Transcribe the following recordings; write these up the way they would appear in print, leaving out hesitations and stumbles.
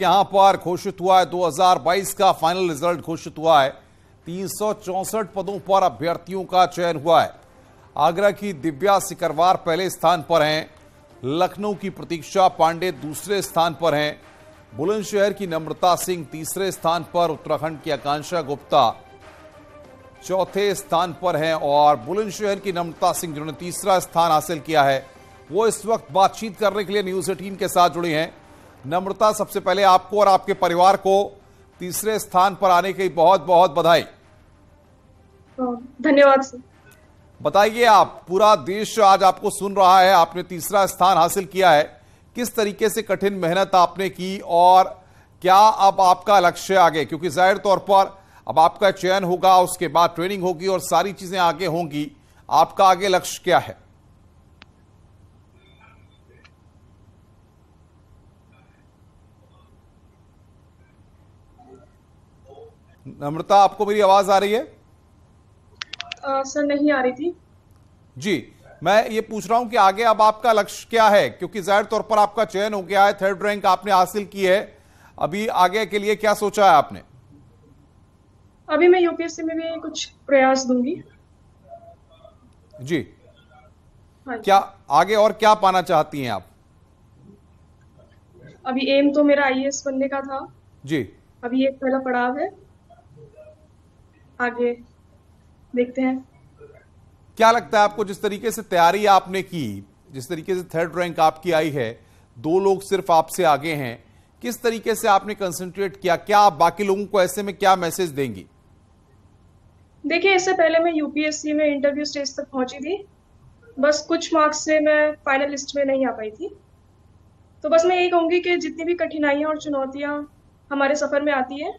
यहां पर घोषित हुआ है 2022 का फाइनल रिजल्ट घोषित हुआ है। 364 पदों पर अभ्यर्थियों का चयन हुआ है। आगरा की दिव्या सिकरवार पहले स्थान पर हैं। लखनऊ की प्रतीक्षा पांडे दूसरे स्थान पर हैं। बुलंदशहर की नम्रता सिंह तीसरे स्थान पर, उत्तराखंड की आकांक्षा गुप्ता चौथे स्थान पर हैं और बुलंदशहर की नम्रता सिंह जिन्होंने तीसरा स्थान हासिल किया है, वो इस वक्त बातचीत करने के लिए न्यूज 18 के साथ जुड़ी हैं। नम्रता, सबसे पहले आपको और आपके परिवार को तीसरे स्थान पर आने की बहुत बहुत बधाई। धन्यवाद सर। बताइए, आप पूरा देश आज आपको सुन रहा है, आपने तीसरा स्थान हासिल किया है। किस तरीके से कठिन मेहनत आपने की और क्या अब आपका लक्ष्य आगे, क्योंकि जाहिर तौर पर अब आपका चयन होगा, उसके बाद ट्रेनिंग होगी और सारी चीजें आगे होंगी, आपका आगे लक्ष्य क्या है? नम्रता, आपको मेरी आवाज आ रही है? सर नहीं आ रही थी जी। मैं ये पूछ रहा हूं कि आगे अब आपका लक्ष्य क्या है, क्योंकि जाहिर तौर पर आपका चयन हो गया है, 3rd रैंक आपने हासिल की है। अभी आगे के लिए क्या सोचा है आपने? अभी मैं यूपीएससी में भी कुछ प्रयास दूंगी। जी। हाँ। क्या आगे और क्या पाना चाहती हैं आप? अभी एम तो मेरा आईएएस बनने का था जी। अभी एक पहला पड़ाव है, आगे देखते हैं। क्या लगता है आपको, जिस तरीके से तैयारी आपने की, जिस तरीके से 3rd रैंक आपकी आई है, 2 लोग सिर्फ आपसे आगे हैं, किस तरीके से आपने कंसंट्रेट किया? क्या आप बाकी लोगों को ऐसे में क्या मैसेज देंगी? देखिए, इससे पहले मैं यूपीएससी में इंटरव्यू स्टेज तक पहुंची थी, बस कुछ मार्क्स से मैं फाइनल लिस्ट में नहीं आ पाई थी। तो बस मैं यही कहूंगी कि जितनी भी कठिनाइयां और चुनौतियां हमारे सफर में आती है,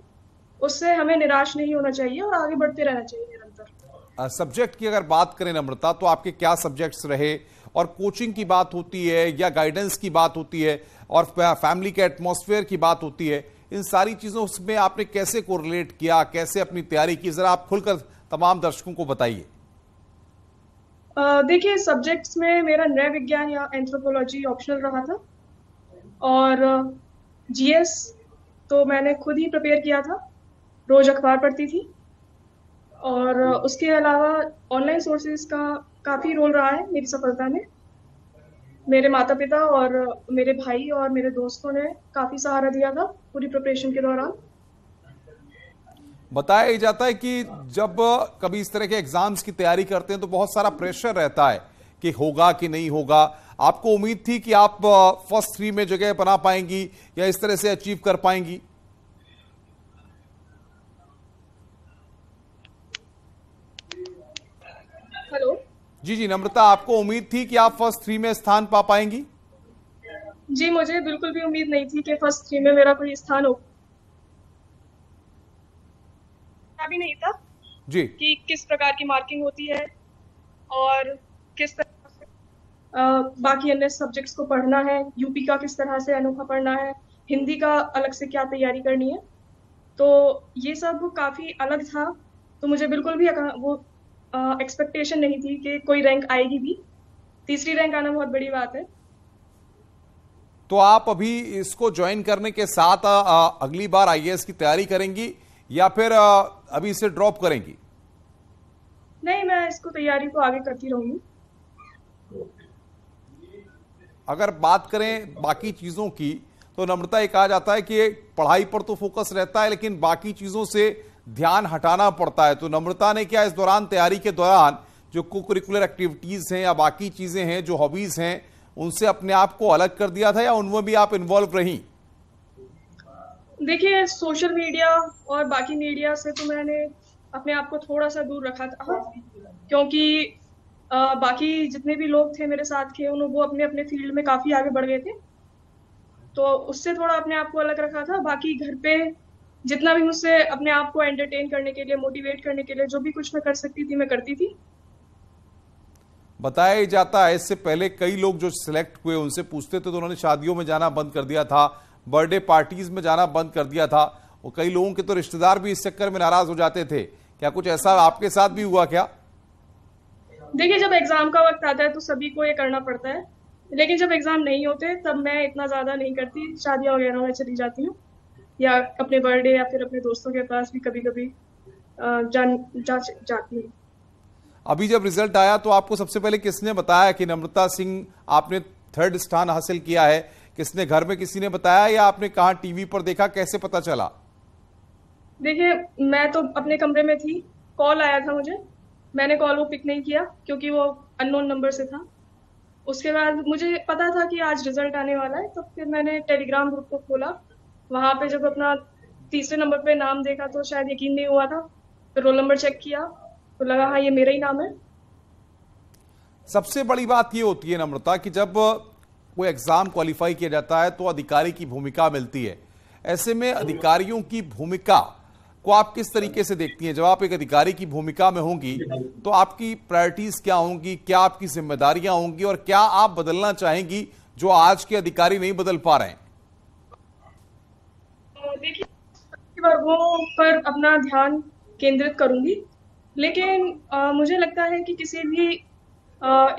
उससे हमें निराश नहीं होना चाहिए और आगे बढ़ते रहना चाहिए निरंतर। सब्जेक्ट की अगर बात करें नम्रता, तो आपके क्या सब्जेक्ट्स रहे? और कोचिंग की बात होती है या गाइडेंस की बात होती है और फैमिली के एटमॉस्फेयर की बात होती है, इन सारी चीजों में आपने कैसे कोरिलेट किया, कैसे अपनी तैयारी की, जरा आप खुलकर तमाम दर्शकों को बताइए। देखिए, सब्जेक्ट्स में मेरा नृ विज्ञान या एंथ्रोपोलॉजी ऑप्शनल रहा था और जीएस तो मैंने खुद ही प्रिपेयर किया था, रोज अखबार पढ़ती थी। और उसके अलावा ऑनलाइन सोर्सेज का काफ़ी रोल रहा है मेरी सफलता में। मेरे माता पिता और मेरे भाई और मेरे दोस्तों ने काफ़ी सहारा दिया था पूरी प्रिपरेशन के दौरान। बताया जाता है कि जब कभी इस तरह के एग्जाम्स की तैयारी करते हैं तो बहुत सारा प्रेशर रहता है कि होगा कि नहीं होगा। आपको उम्मीद थी कि आप फर्स्ट 3 में जगह बना पाएंगी या इस तरह से अचीव कर पाएंगी? हेलो जी नम्रता, आपको उम्मीद थी कि आप फर्स्ट 3 में स्थान पा पाएंगी? जी, मुझे बिल्कुल भी उम्मीद नहीं थी कि फर्स्ट 3 में मेरा कोई स्थान हो। भी नहीं था जी कि किस प्रकार की मार्किंग होती है और किस तरह से बाकी अन्य सब्जेक्ट्स को पढ़ना है, यूपी का किस तरह से अनोखा पढ़ना है, हिंदी का अलग से क्या तैयारी करनी है। तो ये सब काफ़ी अलग था, तो मुझे बिल्कुल भी वो एक्सपेक्टेशन नहीं थी कि कोई रैंक आएगी भी। तीसरी रैंक आना बहुत बड़ी बात है। तो आप अभी इसको ज्वाइन करने के साथ अगली बार आईएएस की तैयारी करेंगी या फिर अभी इसे ड्रॉप करेंगी? नहीं, मैं इसको तैयारी को आगे करती रहूंगी। अगर बात करें बाकी चीजों की, तो नम्रता, ये कहा जाता है कि पढ़ाई पर तो फोकस रहता है लेकिन बाकी चीजों से ध्यान हटाना पड़ता है। तो नम्रता ने क्या इस दौरान, तैयारी के दौरान, जो को करिकुलर एक्टिविटीज हैं या बाकी चीजें हैं, जो हॉबीज हैं, उनसे अपने आप को अलग कर दिया था या उनमें भी आप इन्वॉल्व रही? देखिए, सोशल मीडिया और बाकी मीडिया से तो मैंने अपने आप को थोड़ा सा दूर रखा था, क्योंकि बाकी जितने भी लोग थे मेरे साथ के, वो अपने अपने फील्ड में काफ़ी आगे बढ़ गए थे, तो उससे थोड़ा अपने आप को अलग रखा था। बाकी घर पे जितना भी मुझसे अपने आप को एंटरटेन करने के लिए, मोटिवेट करने के लिए जो भी कुछ मैं कर सकती थी, मैं करती थी। बताया जाता है इससे पहले कई लोग जो सिलेक्ट हुए उनसे पूछते थे तो उन्होंने शादियों में जाना बंद कर दिया था, बर्थडे पार्टीज में जाना बंद कर दिया था, और कई लोगों के तो रिश्तेदार भी इस चक्कर में नाराज हो जाते थे। क्या कुछ ऐसा आपके साथ भी हुआ क्या? देखिए, जब एग्जाम का वक्त आता है तो सभी को ये करना पड़ता है, लेकिन जब एग्जाम नहीं होते तब मैं इतना ज्यादा नहीं करती, शादियां वगैरह में चली जाती हूँ। या अपने बर्थडे या फिर अपने दोस्तों के पास भी कभी कभी जाती हूँ। अभी जब रिजल्ट आया तो आपको सबसे पहले किसने बताया कि नम्रता सिंह आपने 3rd स्थान हासिल किया है? किसने, घर में किसी ने बताया या आपने कहा टीवी पर देखा, कैसे पता चला? देखिए, मैं तो अपने कमरे में थी, कॉल आया था मुझे, मैंने कॉल वो पिक नहीं किया क्योंकि वो अननोन नंबर से था। उसके बाद मुझे पता था कि आज रिजल्ट आने वाला है, तो फिर मैंने टेलीग्राम ग्रुप को खोला। वहाँ पे जब अपना तीसरे नंबर पे नाम देखा तो शायद यकीन नहीं हुआ था। फिर रोल नंबर चेक किया तो लगा हाँ ये मेरा ही नाम है। सबसे बड़ी बात ये होती है नम्रता कि जब कोई एग्जाम क्वालिफाई किया जाता है तो अधिकारी की भूमिका मिलती है। ऐसे में अधिकारियों की भूमिका को आप किस तरीके से देखती हैं? जब आप एक अधिकारी की भूमिका में होंगी तो आपकी प्रायोरिटीज क्या होंगी, क्या आपकी जिम्मेदारियां होंगी और क्या आप बदलना चाहेंगी जो आज के अधिकारी नहीं बदल पा रहे हैं? देखिए, वर्गों पर अपना ध्यान केंद्रित करूंगी, लेकिन मुझे लगता है कि किसी भी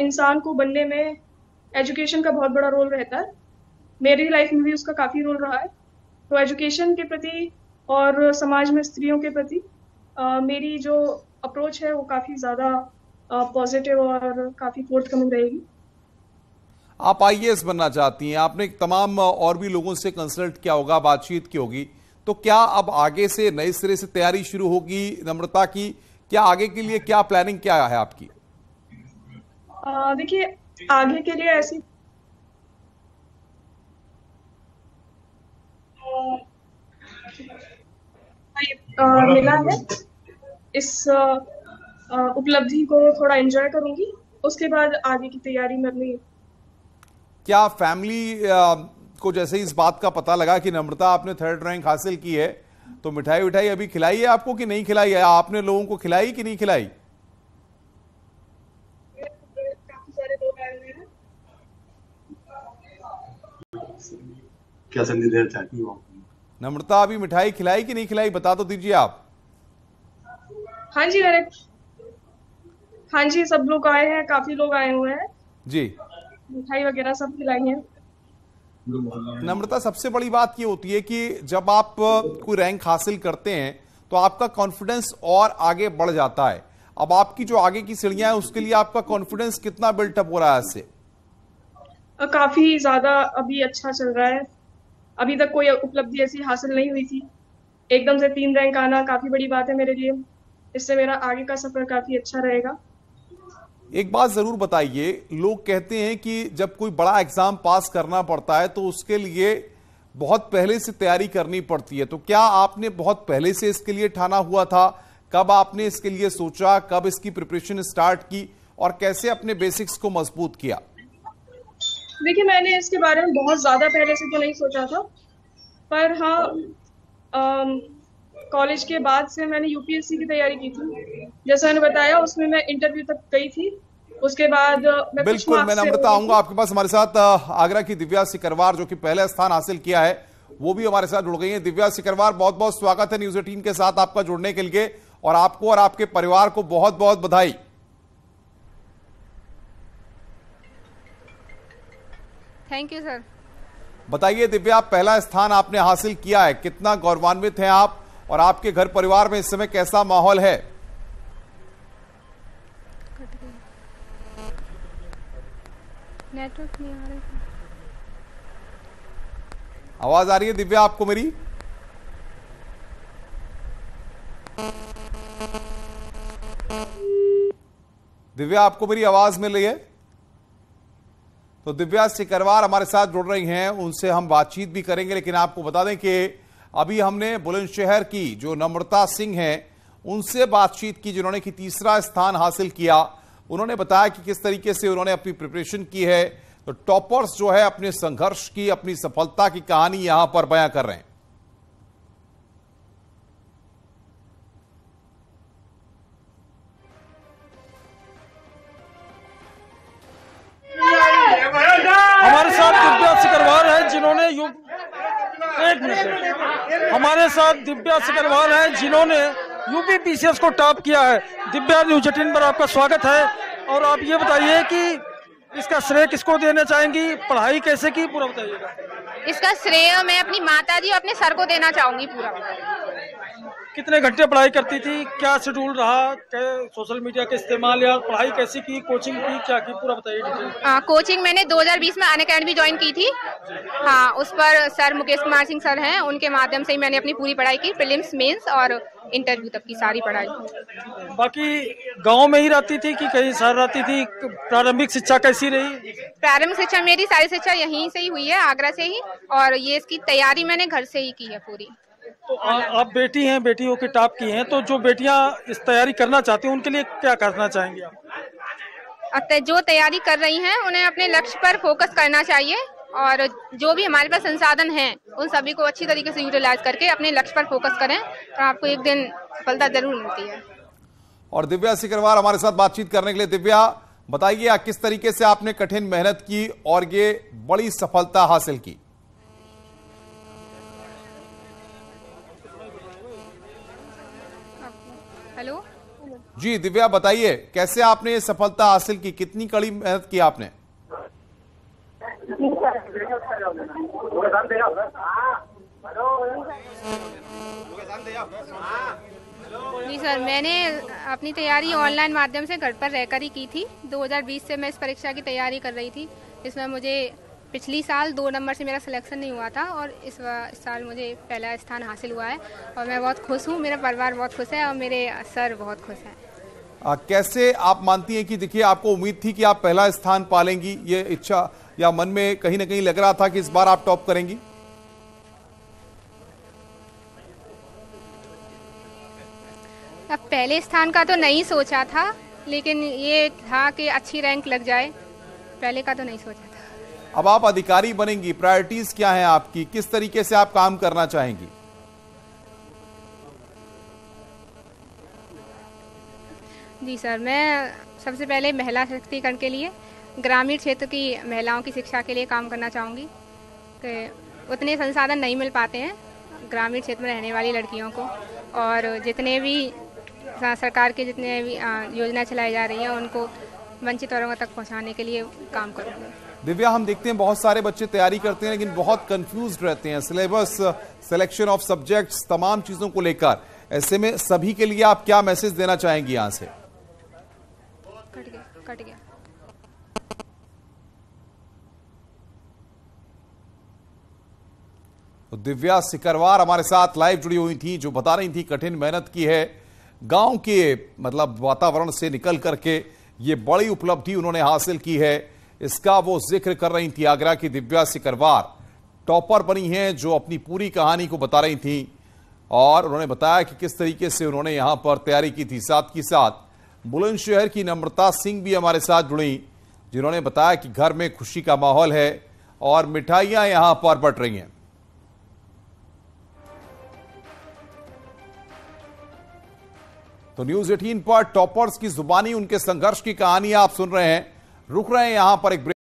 इंसान को बनने में एजुकेशन का बहुत बड़ा रोल रहता है। मेरी लाइफ में भी उसका काफ़ी रोल रहा है। तो एजुकेशन के प्रति और समाज में स्त्रियों के प्रति मेरी जो अप्रोच है वो काफ़ी ज़्यादा पॉजिटिव और काफ़ी फोर्थकमिंग रहेगी। आप आईएएस बनना चाहती हैं, आपने तमाम और भी लोगों से कंसल्ट किया होगा, बातचीत की होगी, तो क्या अब आगे से नए सिरे से तैयारी शुरू होगी नम्रता की? क्या आगे के लिए क्या प्लानिंग क्या है आपकी? देखिए, आगे के लिए ऐसी मिला है, इस उपलब्धि को थोड़ा एंजॉय करूंगी। उसके बाद आगे की तैयारी में अपनी। क्या फैमिली को जैसे इस बात का पता लगा कि नम्रता आपने 3rd रैंक हासिल की है तो मिठाई विठाई अभी खिलाई है आपको कि नहीं खिलाई है? आपने लोगों को खिलाई कि नहीं खिलाई? काफी सारे लोग आए हुए हैं। क्या संदेश देना चाहती हो नम्रता? अभी मिठाई खिलाई कि नहीं खिलाई, बता तो दीजिए आप। हाँ जी, हाँ जी, सब लोग आए हैं, काफी लोग आए हुए हैं जी। मिठाई वगैरह सब खिलाई है। नम्रता, सबसे बड़ी बात ये होती है कि जब आप कोई रैंक हासिल करते हैं तो आपका कॉन्फिडेंस और आगे बढ़ जाता है। अब आपकी जो आगे की सीढ़ियां हैं उसके लिए आपका कॉन्फिडेंस कितना बिल्टअप हो रहा है इससे? काफी ज्यादा अभी अच्छा चल रहा है। अभी तक कोई उपलब्धि ऐसी हासिल नहीं हुई थी। एकदम से 3 रैंक आना काफी बड़ी बात है मेरे लिए। इससे मेरा आगे का सफर काफी अच्छा रहेगा। एक बात जरूर बताइए, लोग कहते हैं कि जब कोई बड़ा एग्जाम पास करना पड़ता है तो उसके लिए बहुत पहले से तैयारी करनी पड़ती है, तो क्या आपने बहुत पहले से इसके लिए ठाना हुआ था? कब आपने इसके लिए सोचा, कब इसकी प्रिपरेशन स्टार्ट की और कैसे अपने बेसिक्स को मजबूत किया? देखिए, मैंने इसके बारे में बहुत ज़्यादा पहले से तो नहीं सोचा था, पर हाँ, कॉलेज के बाद से मैंने यूपीएससी की तैयारी की थी। जैसा मैंने बताया, उसमें मैं इंटरव्यू तक गई थी। उसके बाद मैं बिल्कुल, मैं नम्रता आऊंगा आपके पास। हमारे साथ आगरा की दिव्या सिकरवार जो कि पहला स्थान हासिल किया है, वो भी हमारे साथ जुड़ गई है। दिव्या सिकरवार, बहुत बहुत स्वागत है न्यूज 18 के साथ आपका जुड़ने के लिए, और आपको और आपके परिवार को बहुत बहुत बधाई। Thank you sir. बताइए दिव्या, पहला स्थान आपने हासिल किया है, कितना गौरवान्वित हैं आप, और आपके घर परिवार में इस समय कैसा माहौल है? नेटवर्क नहीं आ रहा है। आवाज आ रही है दिव्या आपको मेरी? दिव्या, आपको मेरी आवाज मिल रही है? तो दिव्या सिकरवार हमारे साथ जुड़ रही हैं, उनसे हम बातचीत भी करेंगे, लेकिन आपको बता दें कि अभी हमने बुलंदशहर की जो नम्रता सिंह हैं उनसे बातचीत की, जिन्होंने कि तीसरा स्थान हासिल किया। उन्होंने बताया कि किस तरीके से उन्होंने अपनी प्रिपरेशन की है। तो टॉपर्स जो है अपने संघर्ष की, अपनी सफलता की कहानी यहां पर बयां कर रहे हैं। हमारे साथ दिव्या सिकरवार है जिन्होंने हमारे साथ दिव्या सिकरवार है जिन्होंने यूपी पीसीएस को टॉप किया है। दिव्या, न्यूज 18 पर आपका स्वागत है। और आप ये बताइए कि इसका श्रेय किसको देना चाहेंगी, पढ़ाई कैसे की, पूरा बताइएगा। इसका श्रेय मैं अपनी माता जी और अपने सर को देना चाहूंगी पूरा। कितने घंटे पढ़ाई करती थी, क्या शेड्यूल रहा, सोशल मीडिया का इस्तेमाल या पढ़ाई कैसी की, कोचिंग की, क्या की, पूरा बताइए डिटेल। कोचिंग मैंने 2020 में अनअकैडमी ज्वाइन की थी। हाँ, उस पर सर मुकेश कुमार सिंह सर हैं, उनके माध्यम से ही मैंने अपनी पूरी पढ़ाई की, प्रीलिम्स, मेंस और इंटरव्यू तक की सारी पढ़ाई। बाकी गांव में ही रहती थी कि कहीं शहर रहती थी? प्रारंभिक शिक्षा कैसी रही? प्रारंभिक शिक्षा मेरी सारी शिक्षा यहीं से ही हुई है, आगरा से ही, और ये इसकी तैयारी मैंने घर से ही की है पूरी। तो आप बेटी हैं, बेटियों के टॉप की हैं, तो जो बेटियां इस तैयारी करना चाहती हैं उनके लिए क्या करना चाहेंगे आप? जो तैयारी कर रही हैं उन्हें अपने लक्ष्य पर फोकस करना चाहिए, और जो भी हमारे पास संसाधन हैं उन सभी को अच्छी तरीके से यूटिलाइज करके अपने लक्ष्य पर फोकस करें, तो आपको एक दिन सफलता जरूर मिलती है। और दिव्या सिकरवार हमारे साथ बातचीत करने के लिए। दिव्या, बताइए किस तरीके से आपने कठिन मेहनत की और ये बड़ी सफलता हासिल की? हेलो जी दिव्या, बताइए कैसे आपने ये सफलता हासिल की, कितनी कड़ी मेहनत की आपने? जी सर, मैंने अपनी तैयारी ऑनलाइन माध्यम से घर पर रहकर ही की थी। 2020 से मैं इस परीक्षा की तैयारी कर रही थी। इसमें मुझे पिछली साल 2 नंबर से मेरा सिलेक्शन नहीं हुआ था, और इस साल मुझे पहला स्थान हासिल हुआ है, और मैं बहुत खुश हूँ, मेरा परिवार बहुत खुश है और मेरे सर बहुत खुश हैं। कैसे आप मानती हैं कि देखिए आपको उम्मीद थी कि आप पहला स्थान पालेंगी, ये इच्छा या मन में कहीं ना कहीं लग रहा था कि इस बार आप टॉप करेंगी? अब पहले स्थान का तो नहीं सोचा था, लेकिन ये था कि अच्छी रैंक लग जाए, पहले का तो नहीं सोचा था। अब आप अधिकारी बनेंगी, प्रायोरिटीज क्या हैं आपकी, किस तरीके से आप काम करना चाहेंगी? जी सर, मैं सबसे पहले महिला सशक्तिकरण के लिए, ग्रामीण क्षेत्र की महिलाओं की शिक्षा के लिए काम करना चाहूँगी। कि उतने संसाधन नहीं मिल पाते हैं ग्रामीण क्षेत्र में रहने वाली लड़कियों को, और जितने भी सरकार के जितने भी योजना चलाई जा रही हैं उनको वंचित वर्गों तक पहुंचाने के लिए काम करूँगी। दिव्या, हम देखते हैं बहुत सारे बच्चे तैयारी करते हैं लेकिन बहुत कंफ्यूज रहते हैं, सिलेबस, सिलेक्शन ऑफ सब्जेक्ट्स, तमाम चीजों को लेकर। ऐसे में सभी के लिए आप क्या मैसेज देना चाहेंगी यहां से? कट गया। तो दिव्या सिकरवार हमारे साथ लाइव जुड़ी हुई थी, जो बता रही थी कठिन मेहनत की है, गांव के मतलब वातावरण से निकल करके ये बड़ी उपलब्धि उन्होंने हासिल की है, इसका वो जिक्र कर रही थी। आगरा की दिव्या सिकरवार टॉपर बनी हैं, जो अपनी पूरी कहानी को बता रही थी, और उन्होंने बताया कि किस तरीके से उन्होंने यहां पर तैयारी की थी। साथ ही साथ बुलंदशहर की नम्रता सिंह भी हमारे साथ जुड़ी, जिन्होंने बताया कि घर में खुशी का माहौल है और मिठाइयां यहां पर बंट रही हैं। तो न्यूज़ 18 पर टॉपर्स की जुबानी, उनके संघर्ष की कहानी आप सुन रहे हैं। रुक रहे हैं यहां पर एक ब्रेक।